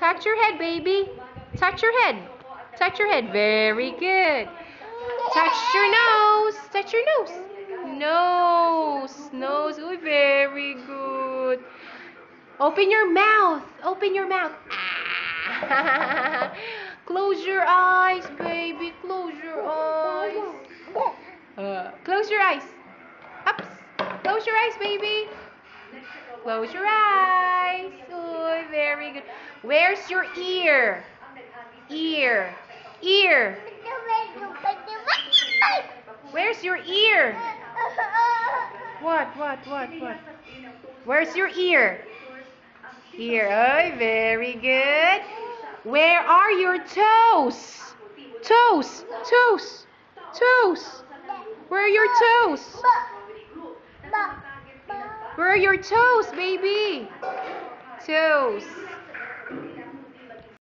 Touch your head, baby. Touch your head. Touch your head. Very good. Touch your nose. Touch your nose. Nose. Nose. Ooh, very good. Open your mouth. Open your mouth. Ah. Close your eyes, baby. Close your eyes. Close your eyes. Ups. Close your eyes, baby. Close your eyes. Oh, very good. Where's your ear? Ear. Ear. Where's your ear? What? Where's your ear? Here. Oh, very good. Where are your toes? Toes. Toes. Toes. Where are your toes? Where are your toes, baby? Toes.